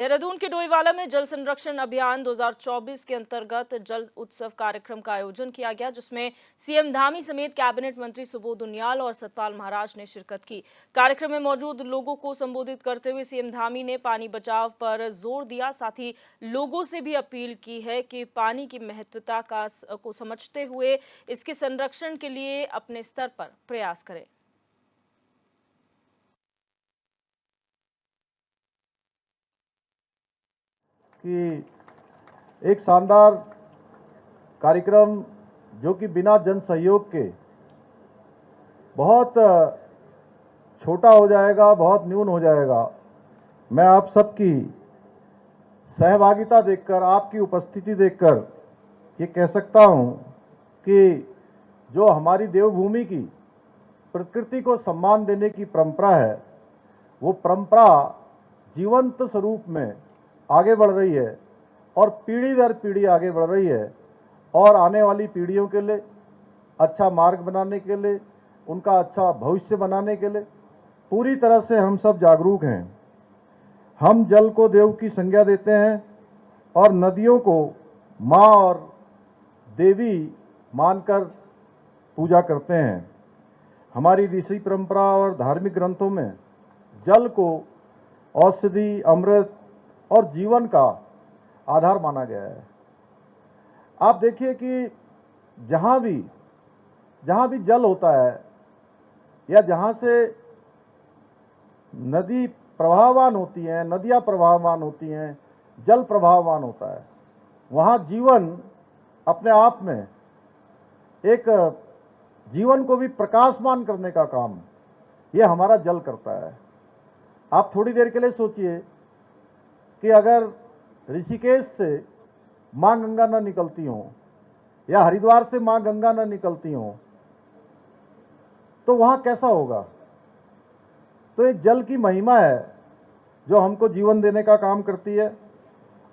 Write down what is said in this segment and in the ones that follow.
देहरादून के डोईवाला में जल संरक्षण अभियान 2024 के अंतर्गत जल उत्सव कार्यक्रम का आयोजन किया गया, जिसमें सीएम धामी समेत कैबिनेट मंत्री सुबोध उनियाल और सतपाल महाराज ने शिरकत की। कार्यक्रम में मौजूद लोगों को संबोधित करते हुए सीएम धामी ने पानी बचाव पर जोर दिया। साथ ही लोगों से भी अपील की है कि पानी की महत्वता को समझते हुए इसके संरक्षण के लिए अपने स्तर पर प्रयास करें। कि एक शानदार कार्यक्रम जो कि बिना जन सहयोग के बहुत छोटा हो जाएगा, बहुत न्यून हो जाएगा। मैं आप सबकी सहभागिता देखकर, आपकी उपस्थिति देखकर ये कह सकता हूं कि जो हमारी देवभूमि की प्रकृति को सम्मान देने की परंपरा है, वो परंपरा जीवंत स्वरूप में आगे बढ़ रही है और पीढ़ी दर पीढ़ी आगे बढ़ रही है और आने वाली पीढ़ियों के लिए अच्छा मार्ग बनाने के लिए, उनका अच्छा भविष्य बनाने के लिए पूरी तरह से हम सब जागरूक हैं। हम जल को देव की संज्ञा देते हैं और नदियों को माँ और देवी मानकर पूजा करते हैं। हमारी ऋषि परंपरा और धार्मिक ग्रंथों में जल को औषधि, अमृत और जीवन का आधार माना गया है। आप देखिए कि जहाँ भी जल होता है या जहाँ से नदी प्रवाहवान होती हैं, नदियाँ प्रवाहवान होती हैं, जल प्रवाहवान होता है, वहाँ जीवन अपने आप में एक जीवन को भी प्रकाशमान करने का काम ये हमारा जल करता है। आप थोड़ी देर के लिए सोचिए कि अगर ऋषिकेश से माँ गंगा न निकलती हो या हरिद्वार से माँ गंगा न निकलती हो तो वहां कैसा होगा। तो ये जल की महिमा है जो हमको जीवन देने का काम करती है।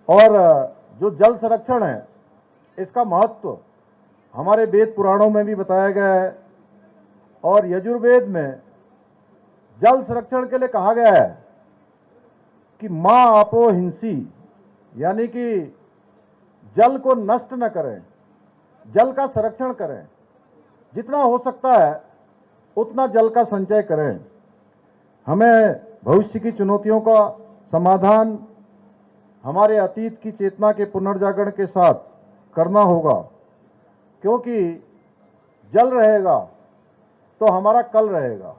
और जो जल संरक्षण है, इसका महत्व हमारे वेद पुराणों में भी बताया गया है और यजुर्वेद में जल संरक्षण के लिए कहा गया है कि माँ आपो हिंसी, यानी कि जल को नष्ट न करें, जल का संरक्षण करें, जितना हो सकता है उतना जल का संचय करें। हमें भविष्य की चुनौतियों का समाधान हमारे अतीत की चेतना के पुनर्जागरण के साथ करना होगा, क्योंकि जल रहेगा तो हमारा कल रहेगा।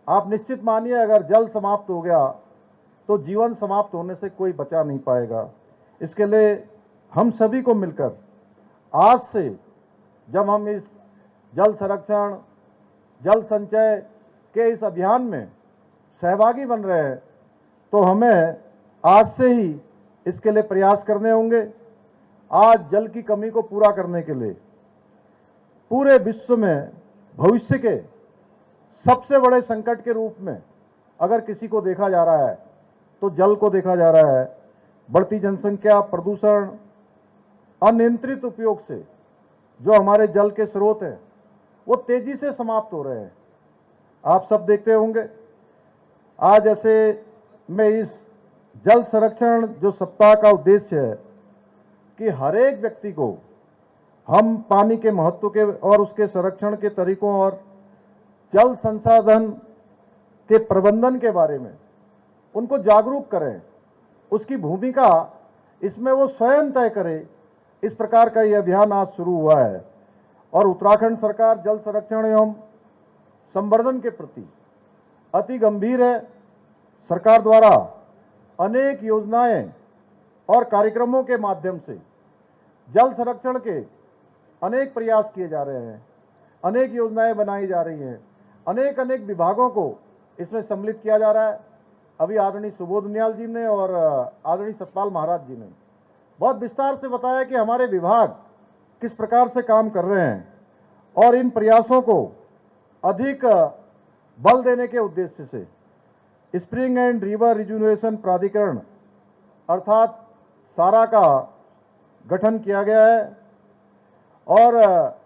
आप निश्चित मानिए, अगर जल समाप्त हो गया तो जीवन समाप्त होने से कोई बचा नहीं पाएगा। इसके लिए हम सभी को मिलकर आज से, जब हम इस जल संरक्षण, जल संचय के इस अभियान में सहभागी बन रहे हैं, तो हमें आज से ही इसके लिए प्रयास करने होंगे। आज जल की कमी को पूरा करने के लिए पूरे विश्व में भविष्य के सबसे बड़े संकट के रूप में अगर किसी को देखा जा रहा है तो जल को देखा जा रहा है। बढ़ती जनसंख्या, प्रदूषण, अनियंत्रित उपयोग से जो हमारे जल के स्रोत हैं वो तेजी से समाप्त हो रहे हैं। आप सब देखते होंगे। आज ऐसे में इस जल संरक्षण जो सप्ताह का उद्देश्य है कि हर एक व्यक्ति को हम पानी के महत्व के और उसके संरक्षण के तरीकों और जल संसाधन के प्रबंधन के बारे में उनको जागरूक करें। उसकी भूमिका इसमें वो स्वयं तय करे। इस प्रकार का यह अभियान आज शुरू हुआ है और उत्तराखंड सरकार जल संरक्षण एवं संवर्धन के प्रति अति गंभीर है। सरकार द्वारा अनेक योजनाएं और कार्यक्रमों के माध्यम से जल संरक्षण के अनेक प्रयास किए जा रहे हैं, अनेक योजनाएं बनाई जा रही हैं, अनेक विभागों को इसमें सम्मिलित किया जा रहा है। अभी आदरणीय सुबोध उनियाल जी ने और आदरणीय सतपाल महाराज जी ने बहुत विस्तार से बताया कि हमारे विभाग किस प्रकार से काम कर रहे हैं और इन प्रयासों को अधिक बल देने के उद्देश्य से स्प्रिंग एंड रिवर रिजुविनेशन प्राधिकरण अर्थात सारा का गठन किया गया है। और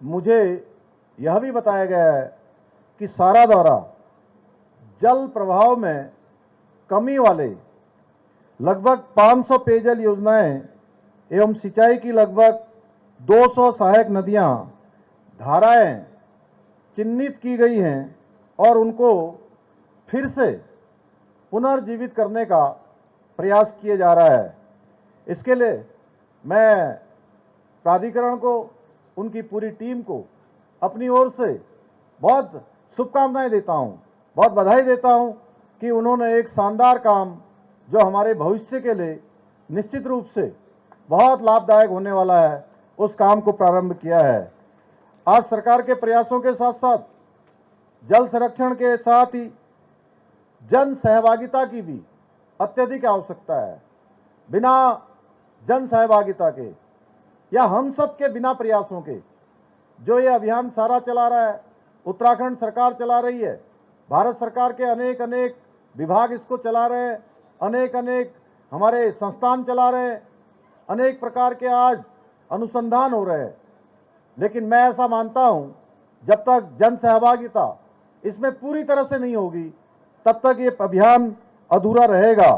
मुझे यह भी बताया गया है कि सारा द्वारा जल प्रवाह में कमी वाले लगभग 500 पेयजल योजनाएं एवं सिंचाई की लगभग 200 सहायक नदियां, धाराएं चिन्हित की गई हैं और उनको फिर से पुनर्जीवित करने का प्रयास किया जा रहा है। इसके लिए मैं प्राधिकरण को, उनकी पूरी टीम को अपनी ओर से बहुत शुभकामनाएं देता हूं, बहुत बधाई देता हूं कि उन्होंने एक शानदार काम जो हमारे भविष्य के लिए निश्चित रूप से बहुत लाभदायक होने वाला है, उस काम को प्रारंभ किया है। आज सरकार के प्रयासों के साथ साथ जल संरक्षण के साथ ही जन सहभागिता की भी अत्यधिक आवश्यकता है। बिना जन सहभागिता के या हम सब के बिना प्रयासों के जो ये अभियान सारा चला रहा है, उत्तराखंड सरकार चला रही है, भारत सरकार के अनेक अनेक विभाग इसको चला रहे हैं, अनेक अनेक हमारे संस्थान चला रहे हैं, अनेक प्रकार के आज अनुसंधान हो रहे हैं, लेकिन मैं ऐसा मानता हूं जब तक जन सहभागिता इसमें पूरी तरह से नहीं होगी तब तक ये अभियान अधूरा रहेगा।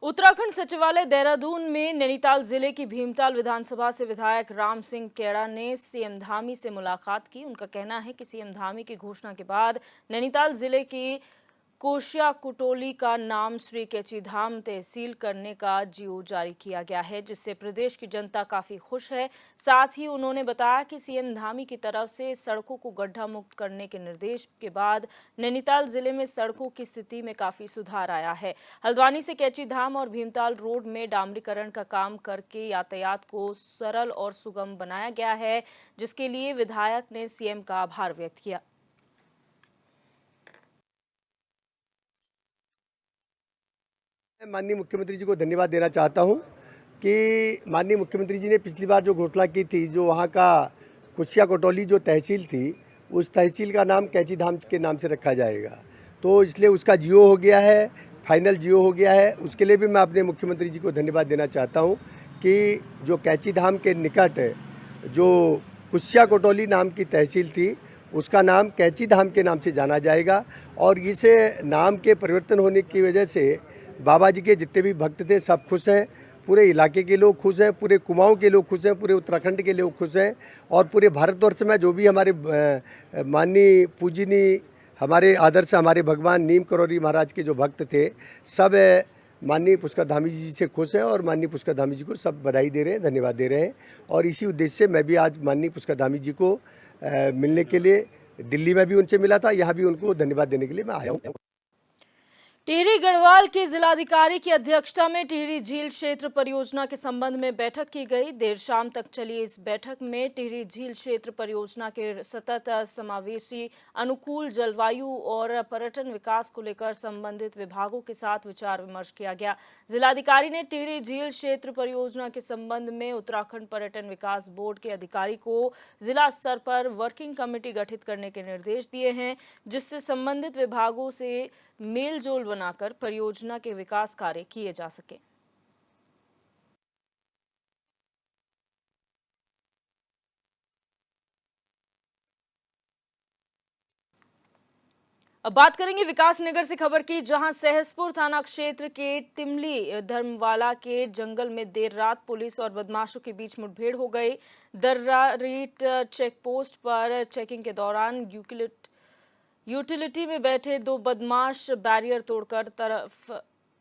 उत्तराखंड सचिवालय देहरादून में नैनीताल जिले की भीमताल विधानसभा से विधायक राम सिंह केड़ा ने सीएम धामी से मुलाकात की। उनका कहना है कि सीएम धामी की घोषणा के बाद नैनीताल जिले की कोशिया कुटोली का नाम श्री कैची धाम तहसील करने का जीओ जारी किया गया है, जिससे प्रदेश की जनता काफी खुश है। साथ ही उन्होंने बताया कि सीएम धामी की तरफ से सड़कों को गड्ढा मुक्त करने के निर्देश के बाद नैनीताल जिले में सड़कों की स्थिति में काफी सुधार आया है। हल्द्वानी से कैची धाम और भीमताल रोड में डामरीकरण का काम करके यातायात को सरल और सुगम बनाया गया है, जिसके लिए विधायक ने सीएम का आभार व्यक्त किया। मैं माननीय मुख्यमंत्री जी को धन्यवाद देना चाहता हूं कि माननीय मुख्यमंत्री जी ने पिछली बार जो घोषणा की थी, जो वहां का कुशिया कोटौली जो तहसील थी, उस तहसील का नाम कैची धाम के नाम से रखा जाएगा। तो इसलिए उसका जीओ हो गया है, फाइनल जीओ हो गया है। उसके लिए भी मैं अपने मुख्यमंत्री जी को धन्यवाद देना चाहता हूँ कि जो कैची धाम के निकट जो कुशिया कोटौली नाम की तहसील थी, उसका नाम कैची धाम के नाम से जाना जाएगा। और इस नाम के परिवर्तन होने की वजह से बाबा जी के जितने भी भक्त थे सब खुश हैं, पूरे इलाके के लोग खुश हैं, पूरे कुमाऊं के लोग खुश हैं, पूरे उत्तराखंड के लोग खुश हैं और पूरे भारतवर्ष में जो भी हमारे माननीय पूजनीय हमारे आदर्श हमारे भगवान नीम करौरी महाराज के जो भक्त थे, सब माननीय पुष्कर धामी जी से खुश हैं और माननीय पुष्कर धामी जी को सब बधाई दे रहे हैं, धन्यवाद दे रहे हैं। और इसी उद्देश्य से मैं भी आज माननीय पुष्कर धामी जी को मिलने के लिए दिल्ली में भी उनसे मिला था, यहाँ भी उनको धन्यवाद देने के लिए मैं आया हूँ। टिहरी गढ़वाल के जिलाधिकारी की अध्यक्षता में टिहरी झील क्षेत्र परियोजना के संबंध में बैठक की गई। देर शाम तक चली इस बैठक में टिहरी झील क्षेत्र परियोजना के सतत समावेशी अनुकूल जलवायु और पर्यटन विकास को लेकर संबंधित विभागों के साथ विचार विमर्श किया गया। जिलाधिकारी ने टिहरी झील क्षेत्र परियोजना के संबंध में उत्तराखंड पर्यटन विकास बोर्ड के अधिकारी को जिला स्तर पर वर्किंग कमेटी गठित करने के निर्देश दिए हैं, जिससे संबंधित विभागों से मेलजोल बनाकर परियोजना के विकास कार्य किए जा सके। अब बात करेंगे विकासनगर से खबर की, जहां सहसपुर थाना क्षेत्र के तिमली धर्मवाला के जंगल में देर रात पुलिस और बदमाशों के बीच मुठभेड़ हो गई। दर्रारीट चेक पोस्ट पर चेकिंग के दौरान यूटिलिटी में बैठे दो बदमाश बैरियर तोड़कर तरफ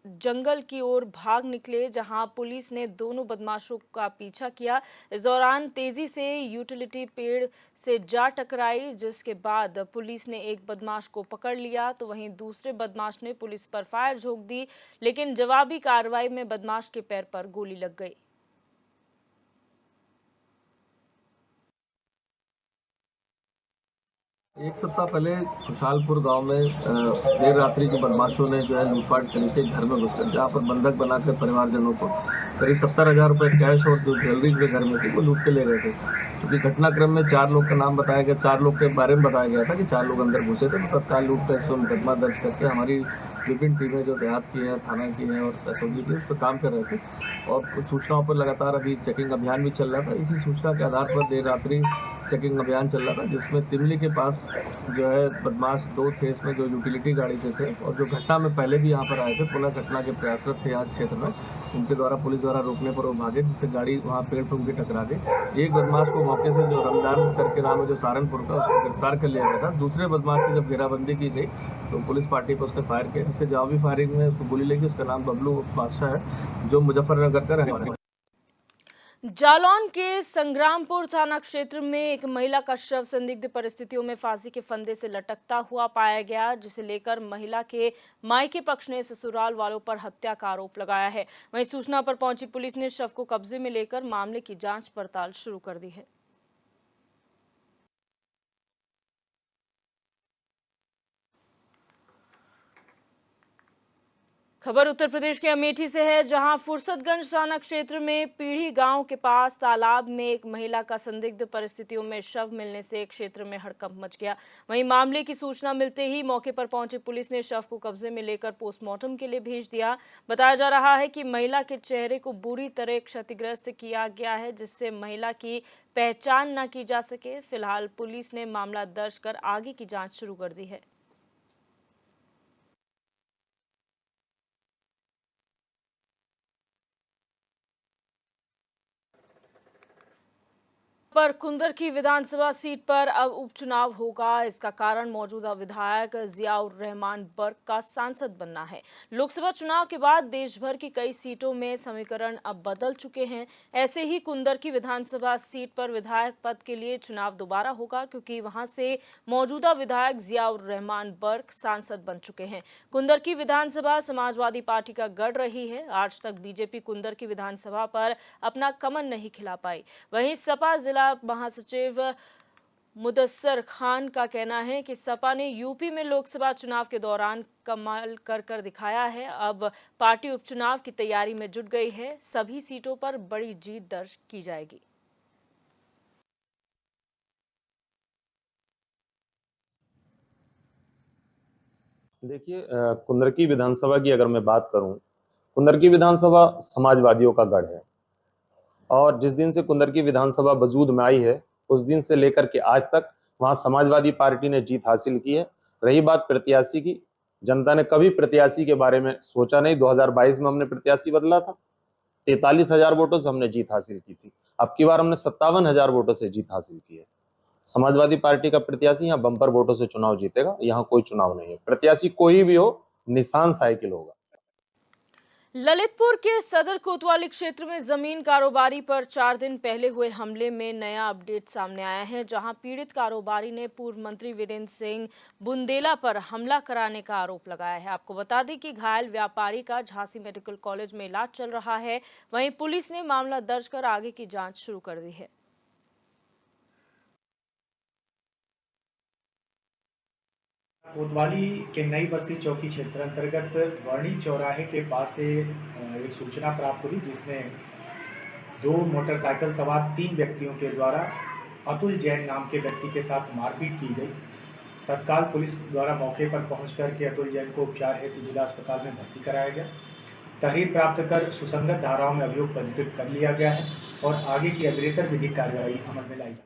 जंगल की ओर भाग निकले, जहां पुलिस ने दोनों बदमाशों का पीछा किया। इस दौरान तेजी से यूटिलिटी पेड़ से जा टकराई, जिसके बाद पुलिस ने एक बदमाश को पकड़ लिया, तो वहीं दूसरे बदमाश ने पुलिस पर फायर झोंक दी, लेकिन जवाबी कार्रवाई में बदमाश के पैर पर गोली लग गई। एक सप्ताह पहले खुशहालपुर गांव में देर रात्रि के बदमाशों ने जो है लूटपाट करके घर में घुसकर जहां पर बंधक बनाकर परिवारजनों को करीब 70,000 रुपये कैश और जो ज्वेलरी के घर में थी वो लूट के ले गए थे। क्योंकि घटनाक्रम में 4 लोग का नाम बताया गया, 4 लोग के बारे में बताया गया था कि 4 लोग अंदर घुसे थे, तो तत्काल लूट का इस पर मुकदमा दर्ज करके हमारी विभिन्न टीमें जो देहात की हैं, थाना की हैं और एसओजी की, उस पर काम कर रहे थे और कुछ सूचनाओं पर लगातार अभी चेकिंग अभियान भी चल रहा था। इसी सूचना के आधार पर देर रात्रि चेकिंग अभियान चल रहा था, जिसमें तिमली के पास जो है बदमाश 2 थे, इसमें जो यूटिलिटी गाड़ी से थे और जो घटना में पहले भी यहाँ पर आए थे, पुनः घटना के प्रयासरत थे यहाँ इस क्षेत्र में। उनके द्वारा पुलिस द्वारा रोकने पर वो भागे, जिससे गाड़ी वहाँ पेड़ पर उनकी टकरा गई। एक बदमाश को मौके से, जो रमजान करके नाम है, जो सहारनपुर का, उसको गिरफ्तार कर लिया गया था। दूसरे बदमाश की जब घेराबंदी की गई तो पुलिस पार्टी पर उसने फायर किया, जिससे जवाबी फायरिंग में उसको गोली लगी। उसका नाम बबलू बादशाह है, जो मुजफ्फरनगर का रहने वाला है। जालौन के संग्रामपुर थाना क्षेत्र में एक महिला का शव संदिग्ध परिस्थितियों में फांसी के फंदे से लटकता हुआ पाया गया, जिसे लेकर महिला के मायके पक्ष ने ससुराल वालों पर हत्या का आरोप लगाया है। वहीं सूचना पर पहुंची पुलिस ने शव को कब्जे में लेकर मामले की जांच पड़ताल शुरू कर दी है। खबर उत्तर प्रदेश के अमेठी से है, जहां फुर्सतगंज थाना क्षेत्र में पीढ़ी गांव के पास तालाब में एक महिला का संदिग्ध परिस्थितियों में शव मिलने से क्षेत्र में हड़कंप मच गया। वहीं मामले की सूचना मिलते ही मौके पर पहुंची पुलिस ने शव को कब्जे में लेकर पोस्टमार्टम के लिए भेज दिया। बताया जा रहा है कि महिला के चेहरे को बुरी तरह क्षतिग्रस्त किया गया है, जिससे महिला की पहचान न की जा सके। फिलहाल पुलिस ने मामला दर्ज कर आगे की जाँच शुरू कर दी है। पर कुंदरकी विधानसभा सीट पर अब उपचुनाव होगा। इसका कारण मौजूदा विधायक जियाउर रहमान बर्क का सांसद बनना है। लोकसभा चुनाव के बाद देश भर की कई सीटों में समीकरण अब बदल चुके हैं। ऐसे ही कुंदरकी विधानसभा सीट पर विधायक पद के लिए चुनाव दोबारा होगा, क्योंकि वहां से मौजूदा विधायक जियाउर रहमान बर्क सांसद बन चुके हैं। कुंदरकी विधानसभा समाजवादी पार्टी का गढ़ रही है। आज तक बीजेपी कुंदरकी विधानसभा पर अपना कमल नहीं खिला पाई। वहीं सपा जिला महासचिव मुदस्सर खान का कहना है कि सपा ने यूपी में लोकसभा चुनाव के दौरान कमाल कर दिखाया है। अब पार्टी उपचुनाव की तैयारी में जुट गई है। सभी सीटों पर बड़ी जीत दर्ज की जाएगी। देखिए, कुंदरकी विधानसभा की अगर मैं बात करूं, कुंदरकी विधानसभा समाजवादियों का गढ़ है और जिस दिन से कुंदरकी विधानसभा वजूद में आई है, उस दिन से लेकर के आज तक वहां समाजवादी पार्टी ने जीत हासिल की है। रही बात प्रत्याशी की, जनता ने कभी प्रत्याशी के बारे में सोचा नहीं। 2022 में हमने प्रत्याशी बदला था, 43,000 वोटों से हमने जीत हासिल की थी। अब की बार हमने 57,000 वोटों से जीत हासिल की है। समाजवादी पार्टी का प्रत्याशी यहाँ बम्पर वोटों से चुनाव जीतेगा। यहाँ कोई चुनाव नहीं है, प्रत्याशी कोई भी हो, निशान साइकिल होगा। ललितपुर के सदर कोतवाली क्षेत्र में जमीन कारोबारी पर 4 दिन पहले हुए हमले में नया अपडेट सामने आया है, जहां पीड़ित कारोबारी ने पूर्व मंत्री वीरेंद्र सिंह बुंदेला पर हमला कराने का आरोप लगाया है। आपको बता दें कि घायल व्यापारी का झांसी मेडिकल कॉलेज में इलाज चल रहा है। वहीं पुलिस ने मामला दर्ज कर आगे की जांच शुरू कर दी है। कोतवाली के नई बस्ती चौकी क्षेत्र अंतर्गत वर्णी चौराहे के पास से एक सूचना प्राप्त हुई, जिसमें 2 मोटरसाइकिल सवार 3 व्यक्तियों के द्वारा अतुल जैन नाम के व्यक्ति के साथ मारपीट की गई। तत्काल पुलिस द्वारा मौके पर पहुंचकर के अतुल जैन को उपचार हेतु जिला अस्पताल में भर्ती कराया गया। तहरीर प्राप्त कर सुसंगत धाराओं में अभियोग पंजीकृत कर लिया गया है और आगे की अग्रेतर विधिक कार्रवाई अमल में लाई जाएगी।